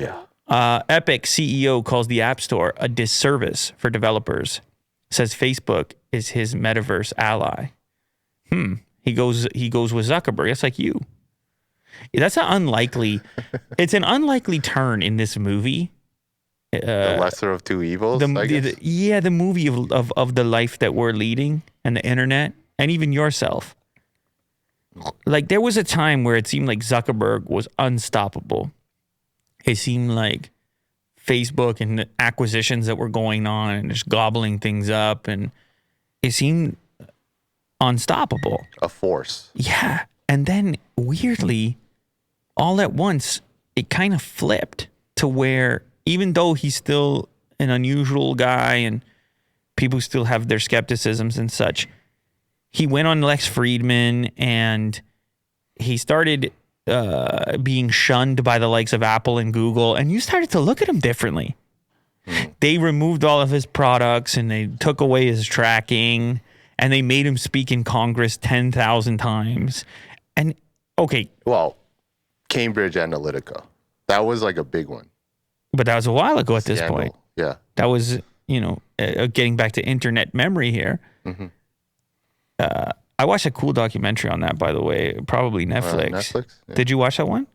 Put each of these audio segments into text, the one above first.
Yeah. Epic CEO calls the App Store a disservice for developers. Says Facebook is his metaverse ally. He goes with Zuckerberg. That's like you. That's an unlikely. It's an unlikely turn in this movie. The lesser of two evils, I guess. The movie of the life that we're leading and the internet and even yourself. Like there was a time where it seemed like Zuckerberg was unstoppable. It seemed like Facebook and the acquisitions that were going on and just gobbling things up, and it seemed unstoppable. A force. Yeah. And then weirdly, all at once, it kind of flipped to where even though he's still an unusual guy and people still have their skepticisms and such, he went on Lex Friedman and he started being shunned by the likes of Apple and Google, and you started to look at him differently. They removed all of his products and they took away his tracking and they made him speak in Congress 10,000 times. And okay. Well, Cambridge Analytica. That was like a big one. But that was a while ago at this point. Yeah. That was, getting back to internet memory here. Mm-hmm. I watched a cool documentary on that, by the way, probably Netflix. Netflix? Yeah. Did you watch that one?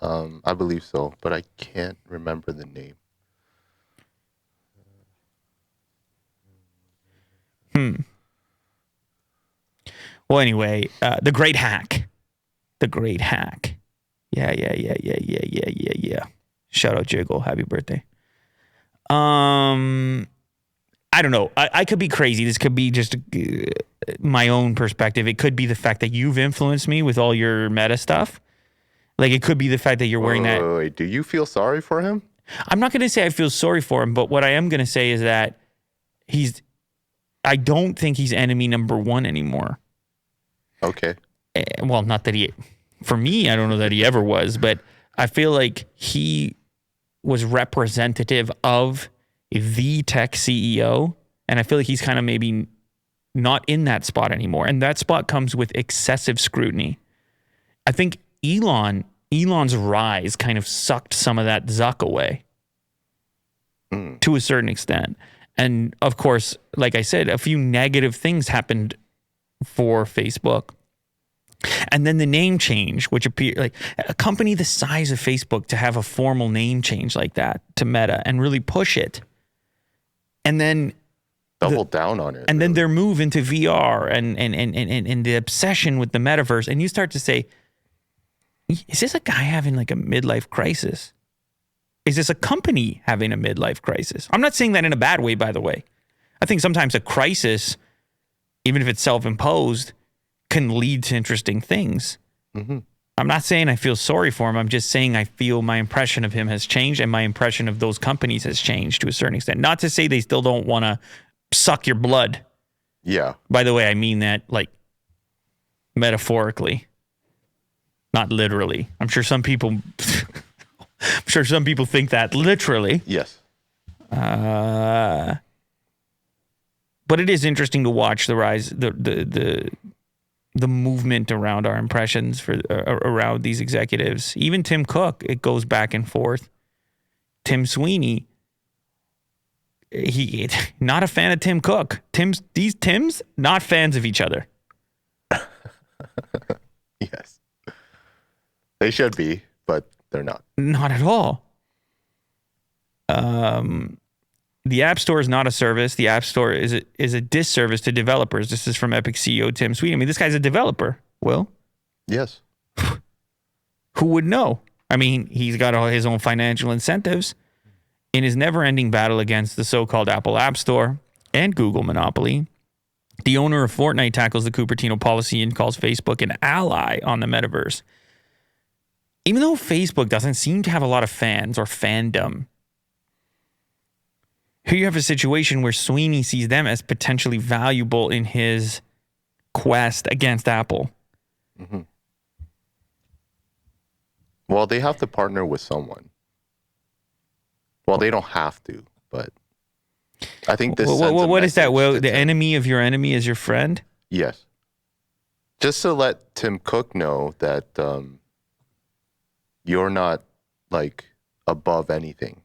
I believe so, but I can't remember the name. Well, anyway, The Great Hack. The Great Hack. Yeah. Shout out Jiggle. Happy birthday. I don't know. I could be crazy. This could be just my own perspective. It could be the fact that you've influenced me with all your meta stuff. Like, it could be the fact that you're wearing that. Wait, do you feel sorry for him? I'm not going to say I feel sorry for him, but what I am going to say is that I don't think he's enemy number one anymore. Okay. Well, not that for me, I don't know that he ever was, but I feel like he was representative of the tech CEO, and I feel like he's kind of maybe not in that spot anymore. And that spot comes with excessive scrutiny. I think Elon's rise kind of sucked some of that Zuck away to a certain extent. And of course, like I said, a few negative things happened for Facebook. And then the name change, which appeared like a company the size of Facebook to have a formal name change like that to Meta and really push it. And then double down on it. And then their move into VR and the obsession with the metaverse. And you start to say, is this a guy having like a midlife crisis? Is this a company having a midlife crisis? I'm not saying that in a bad way, by the way. I think sometimes a crisis, even if it's self-imposed, can lead to interesting things. Mm-hmm. I'm not saying I feel sorry for him. I'm just saying I feel my impression of him has changed and my impression of those companies has changed to a certain extent. Not to say they still don't want to suck your blood. Yeah. By the way, I mean that like metaphorically, not literally. I'm sure some people think that literally. Yes. But it is interesting to watch the rise, the movement around our impressions around these executives. Even Tim Cook, it goes back and forth. Tim Sweeney, he not a fan of Tim Cook. These Tims, not fans of each other. Yes. They should be, but they're not. Not at all. The App Store is not a service. The App Store is a disservice to developers. This is from Epic CEO Tim Sweeney. I mean, this guy's a developer. Will? Yes. Who would know? I mean, he's got all his own financial incentives. In his never-ending battle against the so-called Apple App Store and Google monopoly, the owner of Fortnite tackles the Cupertino policy and calls Facebook an ally on the metaverse. Even though Facebook doesn't seem to have a lot of fans or fandom, here you have a situation where Sweeney sees them as potentially valuable in his quest against Apple. Mm-hmm. Well, they have to partner with someone. Well, they don't have to, but I think this. What is that? Well, the enemy of your enemy is your friend? Yes. Just to let Tim Cook know that you're not like above anything.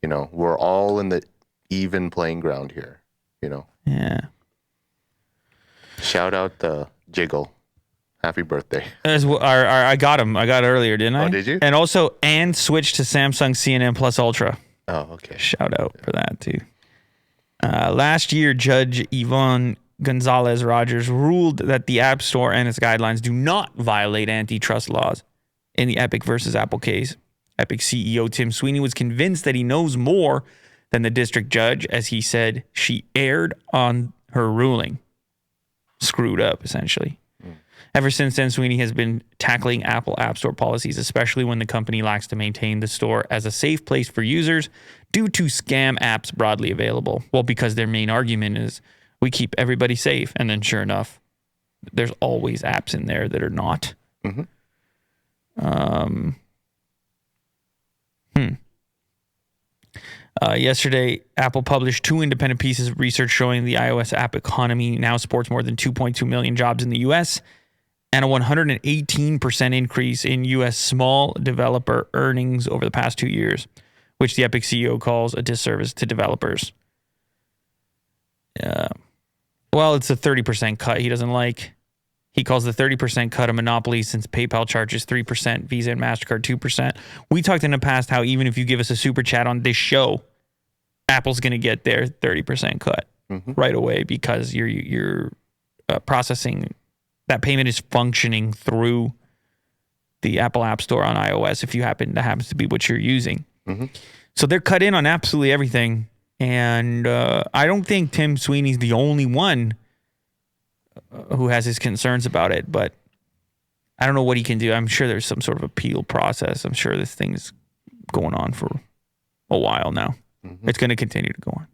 You know, we're all in the even playing ground here. You know. Yeah. Shout out to Jiggle. Happy birthday. As well, I got him. I got it earlier, didn't I? Oh, did you? And also, and switched to Samsung CNN Plus Ultra. Oh, okay. Shout out for that too. Last year, Judge Yvonne Gonzalez Rogers ruled that the App Store and its guidelines do not violate antitrust laws. In the Epic versus Apple case, Epic CEO Tim Sweeney was convinced that he knows more than the district judge, as he said she erred on her ruling. Screwed up, essentially. Ever since then, Sweeney has been tackling Apple App Store policies, especially when the company lacks to maintain the store as a safe place for users due to scam apps broadly available. Well, because their main argument is we keep everybody safe. And then sure enough, there's always apps in there that are not. Yesterday, Apple published 2 independent pieces of research showing the iOS app economy now supports more than 2.2 million jobs in the U.S., and a 118% increase in U.S. small developer earnings over the past 2 years, which the Epic CEO calls a disservice to developers. Well, it's a 30% cut he doesn't like. He calls the 30% cut a monopoly since PayPal charges 3%, Visa and MasterCard 2%. We talked in the past how even if you give us a super chat on this show, Apple's going to get their 30% cut right away because you're processing. That payment is functioning through the Apple App Store on iOS if you happens to be what you're using. So they're cut in on absolutely everything. And I don't think Tim Sweeney's the only one who has his concerns about it, but I don't know what he can do. I'm sure there's some sort of appeal process. I'm sure this thing's going on for a while now. It's going to continue to go on.